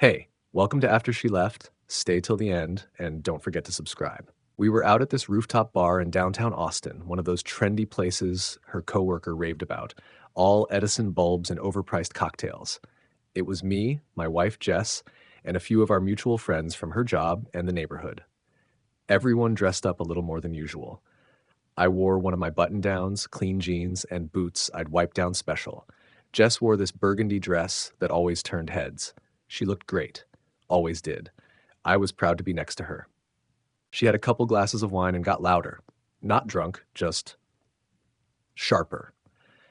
Hey, welcome to After She Left. Stay till the end and don't forget to subscribe. We were out at this rooftop bar in downtown Austin, one of those trendy places her coworker raved about, all Edison bulbs and overpriced cocktails. It was me, my wife Jess, and a few of our mutual friends from her job and the neighborhood. Everyone dressed up a little more than usual. I wore one of my button-downs, clean jeans, and boots I'd wiped down special. Jess wore this burgundy dress that always turned heads. She looked great. Always did. I was proud to be next to her. She had a couple glasses of wine and got louder. Not drunk, just sharper.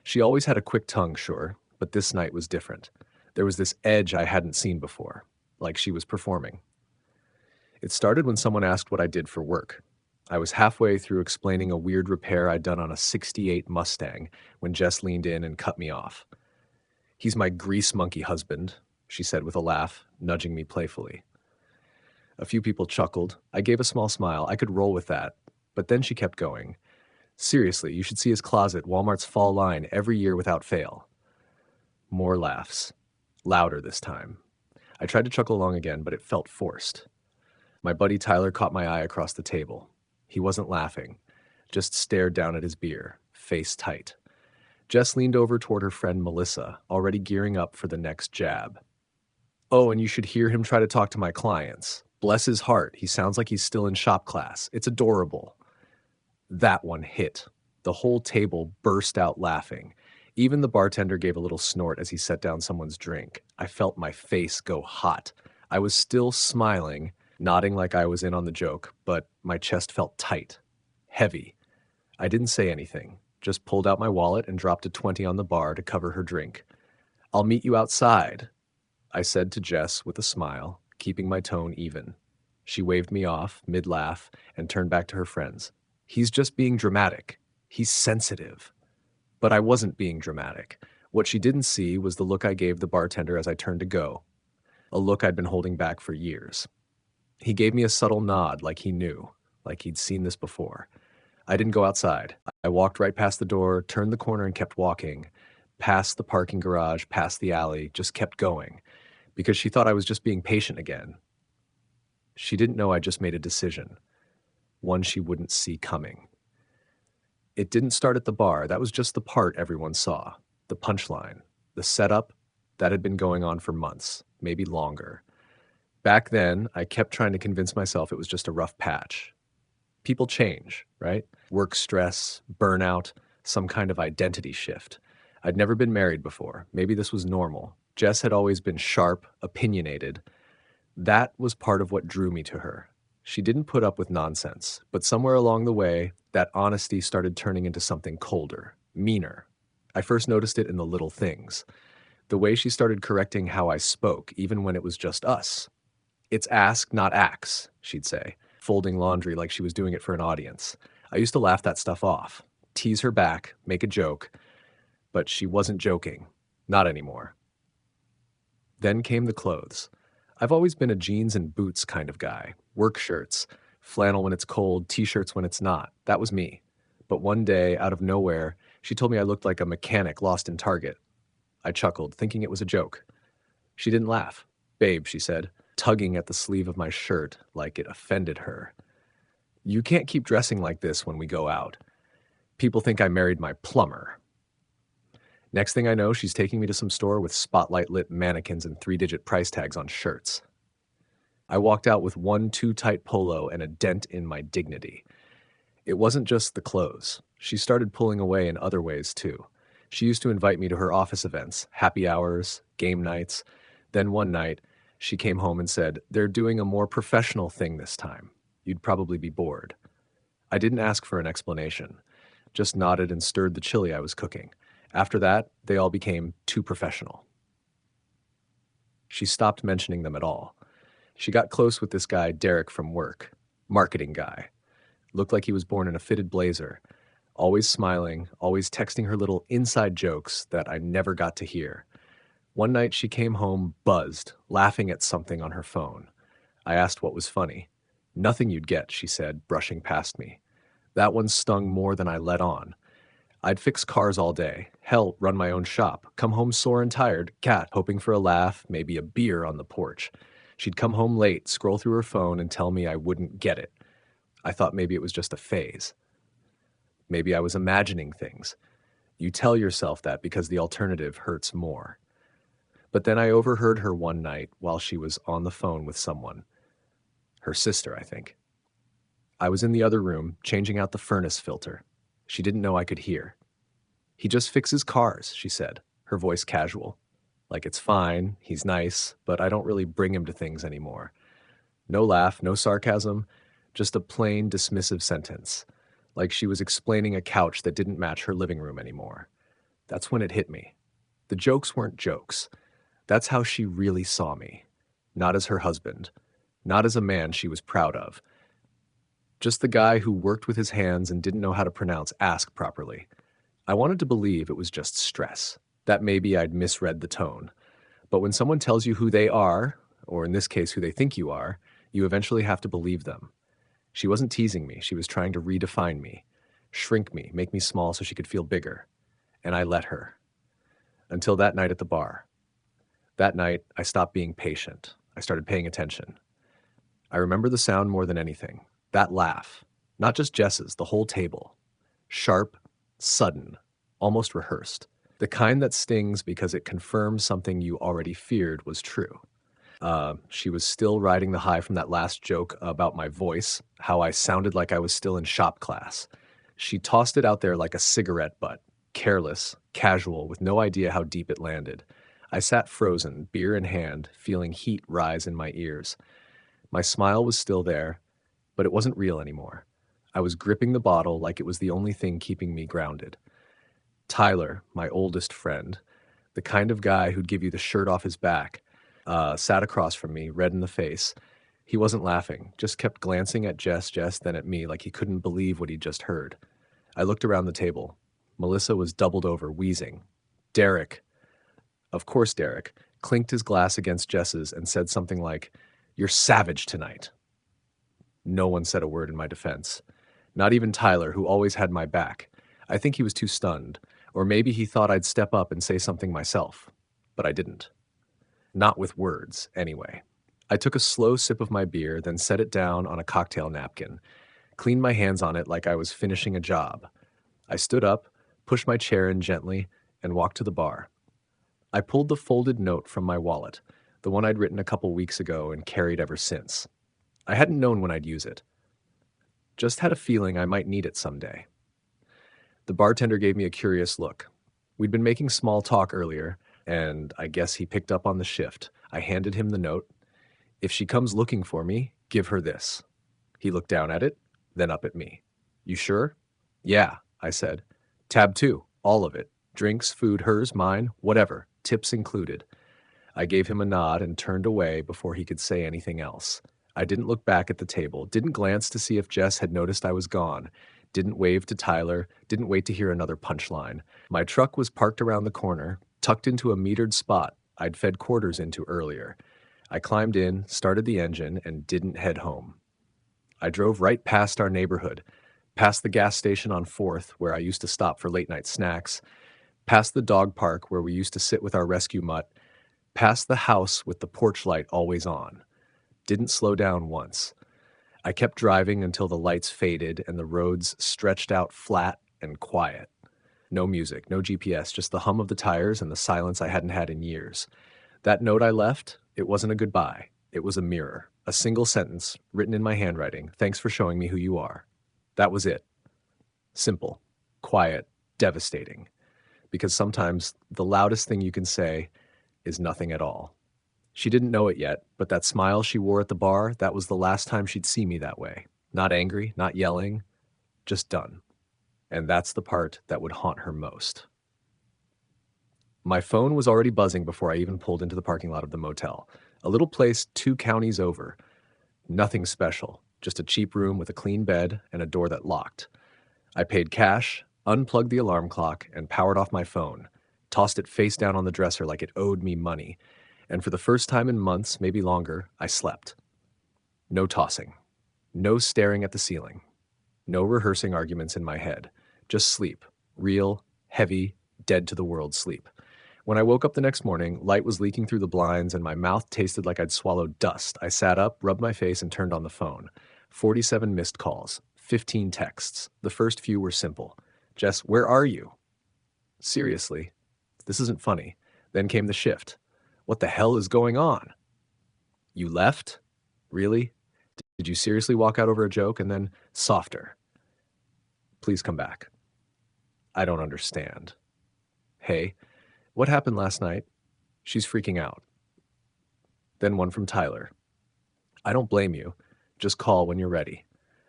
She always had a quick tongue, sure, but this night was different. There was this edge I hadn't seen before, like she was performing. It started when someone asked what I did for work. I was halfway through explaining a weird repair I'd done on a '68 Mustang when Jess leaned in and cut me off. "He's my grease monkey husband," she said with a laugh, nudging me playfully. A few people chuckled. I gave a small smile. I could roll with that. But then she kept going. "Seriously, you should see his closet, Walmart's fall line, every year without fail." More laughs. Louder this time. I tried to chuckle along again, but it felt forced. My buddy Tyler caught my eye across the table. He wasn't laughing, just stared down at his beer, face tight. Jess leaned over toward her friend Melissa, already gearing up for the next jab. "Oh, and you should hear him try to talk to my clients. Bless his heart, he sounds like he's still in shop class. It's adorable." That one hit. The whole table burst out laughing. Even the bartender gave a little snort as he set down someone's drink. I felt my face go hot. I was still smiling, nodding like I was in on the joke, but my chest felt tight, heavy. I didn't say anything, just pulled out my wallet and dropped a 20 on the bar to cover her drink. "I'll meet you outside," I said to Jess with a smile, keeping my tone even. She waved me off, mid-laugh, and turned back to her friends. "He's just being dramatic. He's sensitive." But I wasn't being dramatic. What she didn't see was the look I gave the bartender as I turned to go, a look I'd been holding back for years. He gave me a subtle nod like he knew, like he'd seen this before. I didn't go outside. I walked right past the door, turned the corner and kept walking, past the parking garage, past the alley, just kept going, because she thought I was just being patient again. She didn't know I just made a decision, one she wouldn't see coming. It didn't start at the bar. That was just the part everyone saw, the punchline, the setup that had been going on for months, maybe longer. Back then, I kept trying to convince myself it was just a rough patch. People change, right? Work stress, burnout, some kind of identity shift. I'd never been married before. Maybe this was normal. Jess had always been sharp, opinionated. That was part of what drew me to her. She didn't put up with nonsense, but somewhere along the way, that honesty started turning into something colder, meaner. I first noticed it in the little things. The way she started correcting how I spoke, even when it was just us. "It's ask, not ax," she'd say, folding laundry like she was doing it for an audience. I used to laugh that stuff off, tease her back, make a joke, but she wasn't joking. Not anymore. Then came the clothes. I've always been a jeans and boots kind of guy. Work shirts, flannel when it's cold, t-shirts when it's not. That was me. But one day, out of nowhere, she told me I looked like a mechanic lost in Target. I chuckled, thinking it was a joke. She didn't laugh. "Babe," she said, tugging at the sleeve of my shirt like it offended her. "You can't keep dressing like this when we go out. People think I married my plumber." Next thing I know, she's taking me to some store with spotlight-lit mannequins and 3-digit price tags on shirts. I walked out with one too-tight polo and a dent in my dignity. It wasn't just the clothes. She started pulling away in other ways, too. She used to invite me to her office events, happy hours, game nights. Then one night, she came home and said, "They're doing a more professional thing this time. You'd probably be bored." I didn't ask for an explanation, just nodded and stirred the chili I was cooking. After that, they all became too professional. She stopped mentioning them at all. She got close with this guy, Derek, from work. Marketing guy. Looked like he was born in a fitted blazer. Always smiling, always texting her little inside jokes that I never got to hear. One night she came home buzzed, laughing at something on her phone. I asked what was funny. "Nothing you'd get," she said, brushing past me. That one stung more than I let on. I'd fix cars all day, hell, run my own shop, come home sore and tired, cat, hoping for a laugh, maybe a beer on the porch. She'd come home late, scroll through her phone, and tell me I wouldn't get it. I thought maybe it was just a phase. Maybe I was imagining things. You tell yourself that because the alternative hurts more. But then I overheard her one night while she was on the phone with someone. Her sister, I think. I was in the other room, changing out the furnace filter. She didn't know I could hear. He just fixes cars, she said, her voice casual. Like it's fine, he's nice, but I don't really bring him to things anymore. No laugh, no sarcasm, just a plain, dismissive sentence. Like she was explaining a couch that didn't match her living room anymore. That's when it hit me. The jokes weren't jokes. That's how she really saw me. Not as her husband. Not as a man she was proud of. Just the guy who worked with his hands and didn't know how to pronounce ask properly. I wanted to believe it was just stress, that maybe I'd misread the tone. But when someone tells you who they are, or in this case who they think you are, you eventually have to believe them. She wasn't teasing me, she was trying to redefine me, shrink me, make me small so she could feel bigger. And I let her. Until that night at the bar. That night, I stopped being patient. I started paying attention. I remember the sound more than anything. That laugh. Not just Jess's, the whole table. Sharp, sudden, almost rehearsed. The kind that stings because it confirms something you already feared was true. She was still riding the high from that last joke about my voice, how I sounded like I was still in shop class. She tossed it out there like a cigarette butt, careless, casual, with no idea how deep it landed. I sat frozen, beer in hand, feeling heat rise in my ears. My smile was still there, but it wasn't real anymore. I was gripping the bottle like it was the only thing keeping me grounded. Tyler, my oldest friend, the kind of guy who'd give you the shirt off his back, sat across from me, red in the face. He wasn't laughing, just kept glancing at Jess, then at me like he couldn't believe what he'd just heard. I looked around the table. Melissa was doubled over, wheezing. Derek, of course Derek, clinked his glass against Jess's and said something like, "You're savage tonight." No one said a word in my defense. Not even Tyler, who always had my back. I think he was too stunned, or maybe he thought I'd step up and say something myself. But I didn't. Not with words, anyway. I took a slow sip of my beer, then set it down on a cocktail napkin, cleaned my hands on it like I was finishing a job. I stood up, pushed my chair in gently, and walked to the bar. I pulled the folded note from my wallet, the one I'd written a couple weeks ago and carried ever since. I hadn't known when I'd use it. Just had a feeling I might need it someday. The bartender gave me a curious look. We'd been making small talk earlier, and I guess he picked up on the shift. I handed him the note. "If she comes looking for me, give her this." He looked down at it, then up at me. "You sure?" "Yeah," I said. "Tab 2, all of it. Drinks, food, hers, mine, whatever, tips included." I gave him a nod and turned away before he could say anything else. I didn't look back at the table, didn't glance to see if Jess had noticed I was gone, didn't wave to Tyler, didn't wait to hear another punchline. My truck was parked around the corner, tucked into a metered spot I'd fed quarters into earlier. I climbed in, started the engine, and didn't head home. I drove right past our neighborhood, past the gas station on 4th, where I used to stop for late-night snacks, past the dog park where we used to sit with our rescue mutt, past the house with the porch light always on. Didn't slow down once. I kept driving until the lights faded and the roads stretched out flat and quiet. No music, no GPS, just the hum of the tires and the silence I hadn't had in years. That note I left, it wasn't a goodbye. It was a mirror, a single sentence written in my handwriting. "Thanks for showing me who you are." That was it. Simple, quiet, devastating. Because sometimes the loudest thing you can say is nothing at all. She didn't know it yet, but that smile she wore at the bar, that was the last time she'd see me that way. Not angry, not yelling, just done. And that's the part that would haunt her most. My phone was already buzzing before I even pulled into the parking lot of the motel. A little place 2 counties over. Nothing special, just a cheap room with a clean bed and a door that locked. I paid cash, unplugged the alarm clock, and powered off my phone, tossed it face down on the dresser like it owed me money. And for the first time in months, maybe longer, I slept. No tossing. No staring at the ceiling. No rehearsing arguments in my head. Just sleep, Real, heavy, dead to the world sleep. When I woke up the next morning, light was leaking through the blinds and my mouth tasted like I'd swallowed dust. I sat up, rubbed my face, and turned on the phone. 47 missed calls, 15 texts. The first few were simple. Jess, where are you? Seriously, this isn't funny. Then came the shift. What the hell is going on? You left? Really? Did you seriously walk out over a joke? And then softer. Please come back. I don't understand. Hey, what happened last night? She's freaking out. Then one from Tyler. I don't blame you. Just call when you're ready.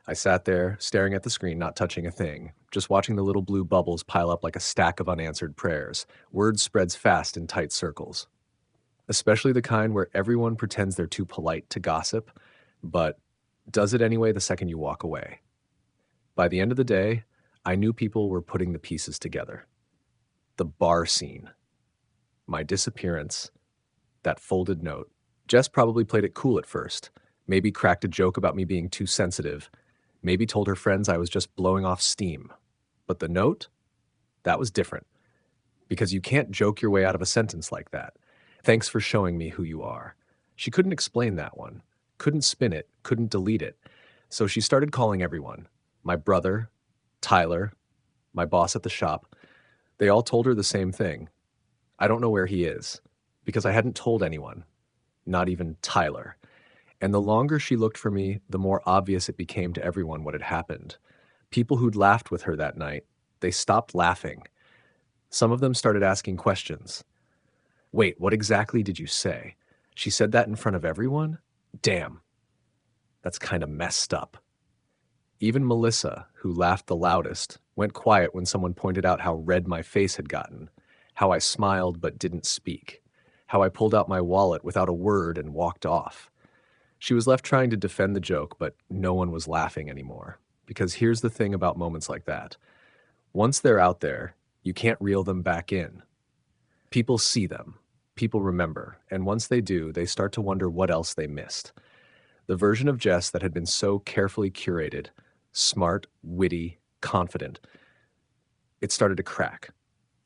I sat there, staring at the screen, not touching a thing, just watching the little blue bubbles pile up like a stack of unanswered prayers. Word spreads fast in tight circles. Especially the kind where everyone pretends they're too polite to gossip, but does it anyway the second you walk away. By the end of the day, I knew people were putting the pieces together. The bar scene. My disappearance. That folded note. Jess probably played it cool at first. Maybe cracked a joke about me being too sensitive. Maybe told her friends I was just blowing off steam. But the note? That was different. Because you can't joke your way out of a sentence like that. Thanks for showing me who you are. She couldn't explain that one. Couldn't spin it. Couldn't delete it. So she started calling everyone. My brother, Tyler, my boss at the shop. They all told her the same thing. I don't know where he is. Because I hadn't told anyone. Not even Tyler. And the longer she looked for me, the more obvious it became to everyone what had happened. People who'd laughed with her that night, they stopped laughing. Some of them started asking questions. Wait, what exactly did you say? She said that in front of everyone? Damn. That's kind of messed up. Even Melissa, who laughed the loudest, went quiet when someone pointed out how red my face had gotten, how I smiled but didn't speak, how I pulled out my wallet without a word and walked off. She was left trying to defend the joke, but no one was laughing anymore. Because here's the thing about moments like that. Once they're out there, you can't reel them back in. People see them, people remember, and once they do, they start to wonder what else they missed. The version of Jess that had been so carefully curated, smart, witty, confident, it started to crack.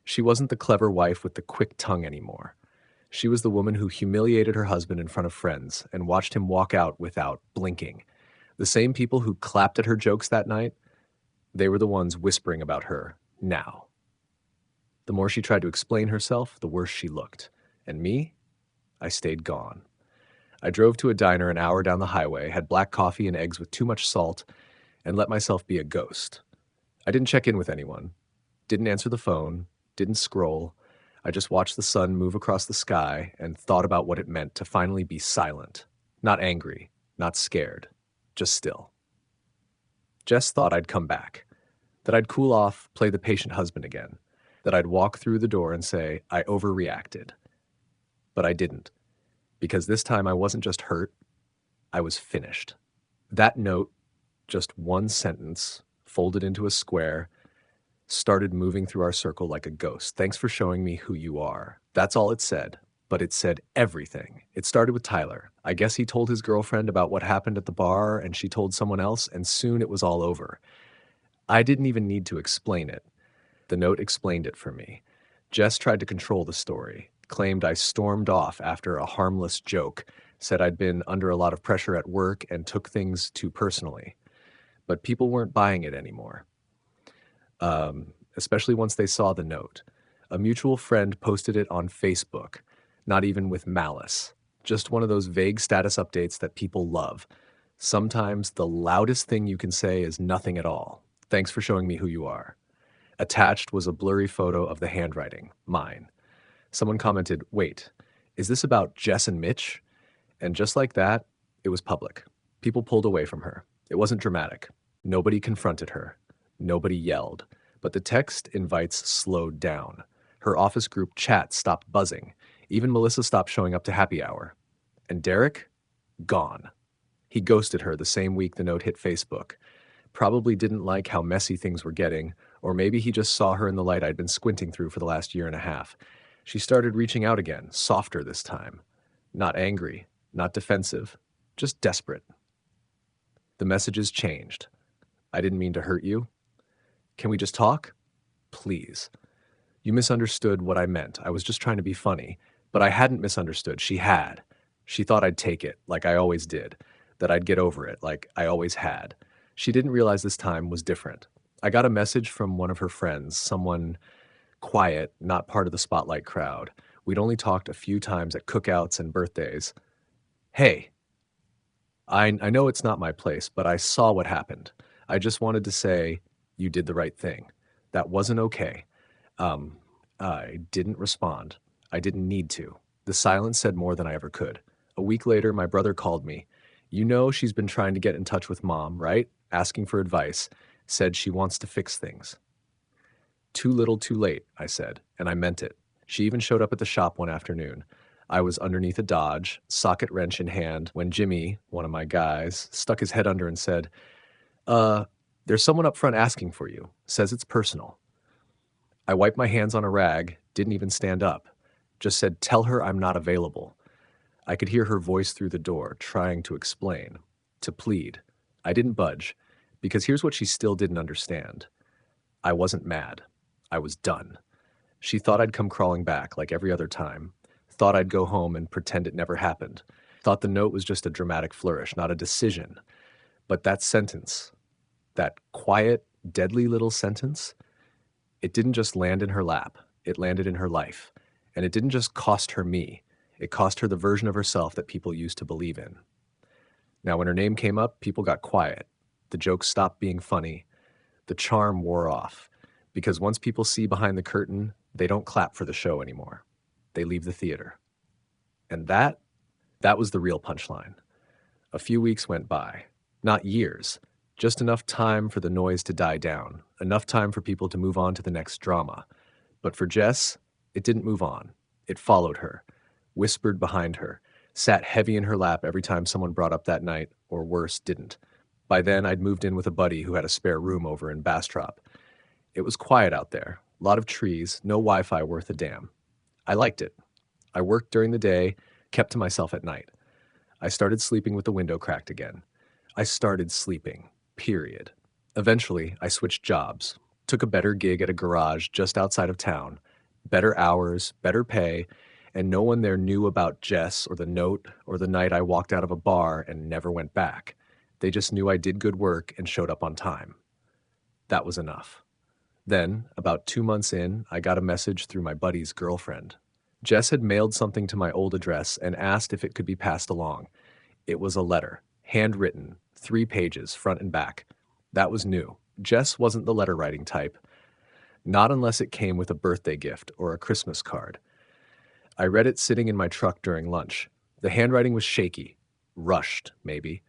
She wasn't the clever wife with the quick tongue anymore. She was the woman who humiliated her husband in front of friends and watched him walk out without blinking. The same people who clapped at her jokes that night, they were the ones whispering about her now. The more she tried to explain herself, the worse she looked. And me? I stayed gone. I drove to a diner an hour down the highway, had black coffee and eggs with too much salt, and let myself be a ghost. I didn't check in with anyone, didn't answer the phone, didn't scroll. I just watched the sun move across the sky and thought about what it meant to finally be silent. Not angry, not scared, just still. Jess thought I'd come back, that I'd cool off, play the patient husband again, that I'd walk through the door and say, I overreacted. But I didn't, because this time I wasn't just hurt, I was finished. That note, just one sentence, folded into a square, started moving through our circle like a ghost. Thanks for showing me who you are. That's all it said, but it said everything. It started with Tyler. I guess he told his girlfriend about what happened at the bar, and she told someone else, and soon it was all over. I didn't even need to explain it. The note explained it for me. Jess tried to control the story, claimed I stormed off after a harmless joke, said I'd been under a lot of pressure at work and took things too personally. But people weren't buying it anymore. Especially once they saw the note. A mutual friend posted it on Facebook, not even with malice. Just one of those vague status updates that people love. Sometimes the loudest thing you can say is nothing at all. Thanks for showing me who you are. Attached was a blurry photo of the handwriting, mine. Someone commented, wait, is this about Jess and Mitch? And just like that, it was public. People pulled away from her. It wasn't dramatic. Nobody confronted her. Nobody yelled. But the text invites slowed down. Her office group chat stopped buzzing. Even Melissa stopped showing up to happy hour. And Derek? Gone. He ghosted her the same week the note hit Facebook. Probably didn't like how messy things were getting, or maybe he just saw her in the light I'd been squinting through for the last year and a half. She started reaching out again, softer this time. Not angry, not defensive, just desperate. The messages changed. I didn't mean to hurt you. Can we just talk? please. You misunderstood what I meant. I was just trying to be funny. But I hadn't misunderstood. She had. She thought I'd take it, like I always did, that I'd get over it, like I always had. She didn't realize this time was different. I got a message from one of her friends, someone quiet, not part of the spotlight crowd. We'd only talked a few times at cookouts and birthdays. Hey, I know it's not my place, but I saw what happened. I just wanted to say you did the right thing. That wasn't okay. I didn't respond. I didn't need to. The silence said more than I ever could. A week later, my brother called me. You know she's been trying to get in touch with mom, right? Asking for advice. Said she wants to fix things. Too little, too late, I said, and I meant it. She even showed up at the shop one afternoon. I was underneath a Dodge, socket wrench in hand, when Jimmy, one of my guys, stuck his head under and said, there's someone up front asking for you. Says it's personal. I wiped my hands on a rag, didn't even stand up. Just said, tell her I'm not available. I could hear her voice through the door, trying to explain, to plead. I didn't budge, because here's what she still didn't understand. I wasn't mad. I was done. She thought I'd come crawling back, like every other time. Thought I'd go home and pretend it never happened. Thought the note was just a dramatic flourish, not a decision. But that sentence, that quiet, deadly little sentence, it didn't just land in her lap. It landed in her life. And it didn't just cost her me. It cost her the version of herself that people used to believe in. Now, when her name came up, people got quiet. The jokes stopped being funny. The charm wore off. Because once people see behind the curtain, they don't clap for the show anymore. They leave the theater. And that was the real punchline. A few weeks went by. Not years. Just enough time for the noise to die down. Enough time for people to move on to the next drama. But for Jess, it didn't move on. It followed her, whispered behind her, sat heavy in her lap every time someone brought up that night, or worse, didn't. By then, I'd moved in with a buddy who had a spare room over in Bastrop. It was quiet out there, a lot of trees, no Wi-Fi worth a damn. I liked it. I worked during the day, kept to myself at night. I started sleeping with the window cracked again. I started sleeping, period. Eventually, I switched jobs, took a better gig at a garage just outside of town, better hours, better pay, and no one there knew about Jess or the note or the night I walked out of a bar and never went back. They just knew I did good work and showed up on time. That was enough. Then, about 2 months in, I got a message through my buddy's girlfriend. Jess had mailed something to my old address and asked if it could be passed along. It was a letter, handwritten, 3 pages, front and back. That was new. Jess wasn't the letter-writing type. Not unless it came with a birthday gift or a Christmas card. I read it sitting in my truck during lunch. The handwriting was shaky. Rushed, maybe.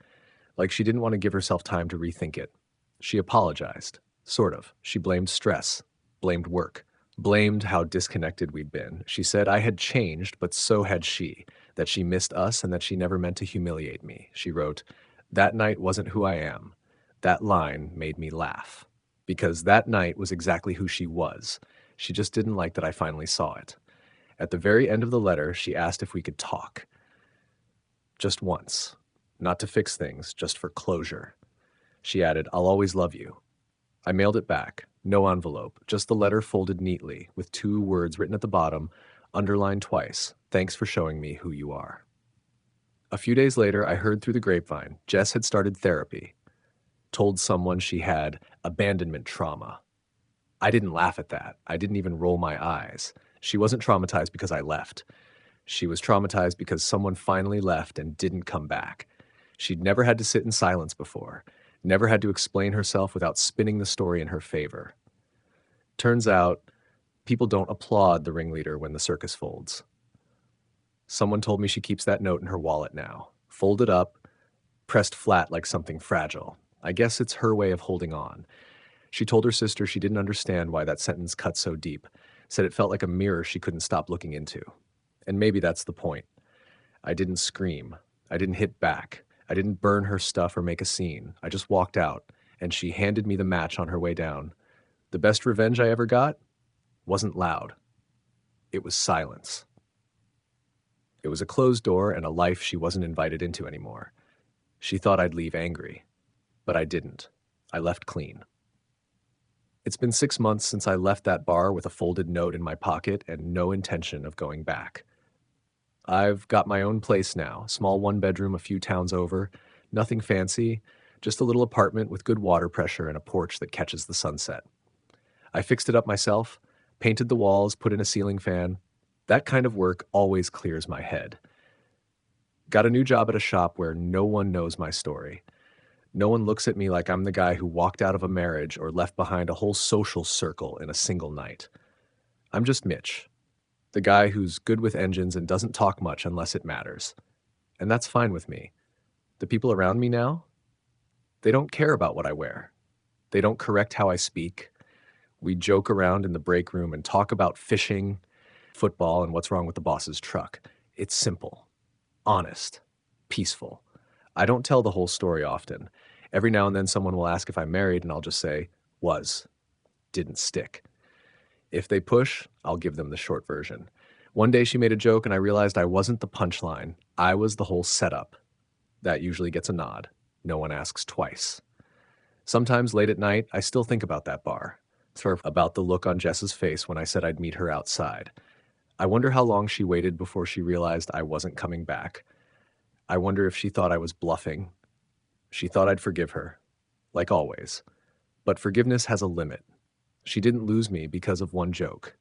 Like she didn't want to give herself time to rethink it. She apologized. Sort of. She blamed stress. Blamed work. Blamed how disconnected we'd been. She said I had changed, but so had she. That she missed us and that she never meant to humiliate me. She wrote, "That night wasn't who I am. That line made me laugh. Because that night was exactly who she was. She just didn't like that I finally saw it." At the very end of the letter, she asked if we could talk. Just once. Not to fix things, just for closure. She added, "I'll always love you." I mailed it back. No envelope, just the letter folded neatly, with 2 words written at the bottom, underlined twice. "Thanks for showing me who you are." A few days later, I heard through the grapevine, Jess had started therapy. Told someone she had abandonment trauma. I didn't laugh at that. I didn't even roll my eyes. She wasn't traumatized because I left. She was traumatized because someone finally left and didn't come back. She'd never had to sit in silence before. Never had to explain herself without spinning the story in her favor. Turns out, people don't applaud the ringleader when the circus folds. Someone told me she keeps that note in her wallet now. Folded up, pressed flat like something fragile. I guess it's her way of holding on. She told her sister she didn't understand why that sentence cut so deep. Said it felt like a mirror she couldn't stop looking into. And maybe that's the point. I didn't scream. I didn't hit back. I didn't burn her stuff or make a scene. I just walked out, and she handed me the match on her way down. The best revenge I ever got wasn't loud. It was silence. It was a closed door and a life she wasn't invited into anymore. She thought I'd leave angry, but I didn't. I left clean. It's been 6 months since I left that bar with a folded note in my pocket and no intention of going back. I've got my own place now, small one-bedroom a few towns over, nothing fancy, just a little apartment with good water pressure and a porch that catches the sunset. I fixed it up myself, painted the walls, put in a ceiling fan. That kind of work always clears my head. Got a new job at a shop where no one knows my story. No one looks at me like I'm the guy who walked out of a marriage or left behind a whole social circle in a single night. I'm just Mitch, the guy who's good with engines and doesn't talk much unless it matters. And that's fine with me. The people around me now, they don't care about what I wear. They don't correct how I speak. We joke around in the break room and talk about fishing, football, and what's wrong with the boss's truck. It's simple, honest, peaceful. I don't tell the whole story often. Every now and then someone will ask if I'm married, and I'll just say, was, didn't stick. If they push, I'll give them the short version. One day she made a joke and I realized I wasn't the punchline. I was the whole setup. That usually gets a nod. No one asks twice. Sometimes late at night, I still think about that bar. Sort of about the look on Jess's face when I said I'd meet her outside. I wonder how long she waited before she realized I wasn't coming back. I wonder if she thought I was bluffing. She thought I'd forgive her, like always. But forgiveness has a limit. She didn't lose me because of one joke.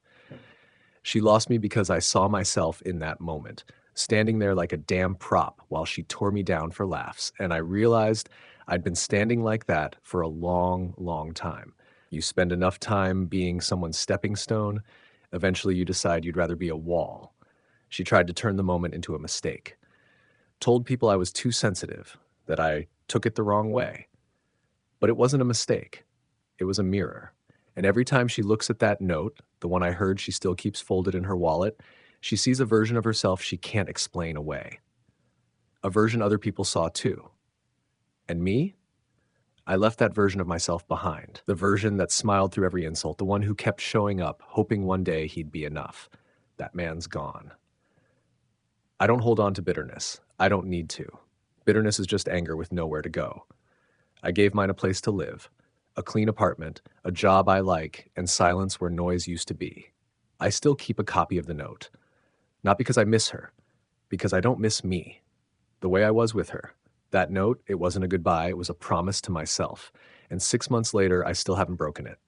She lost me because I saw myself in that moment, standing there like a damn prop while she tore me down for laughs, and I realized I'd been standing like that for a long, long time. You spend enough time being someone's stepping stone, eventually you decide you'd rather be a wall. She tried to turn the moment into a mistake. Told people I was too sensitive, that I took it the wrong way. But it wasn't a mistake. It was a mirror. And every time she looks at that note, the one I heard she still keeps folded in her wallet, she sees a version of herself she can't explain away. A version other people saw too. And me? I left that version of myself behind. The version that smiled through every insult, the one who kept showing up, hoping one day he'd be enough. That man's gone. I don't hold on to bitterness. I don't need to. Bitterness is just anger with nowhere to go. I gave mine a place to live. A clean apartment, a job I like, and silence where noise used to be. I still keep a copy of the note. Not because I miss her, because I don't miss me. The way I was with her. That note, it wasn't a goodbye, it was a promise to myself. And 6 months later, I still haven't broken it.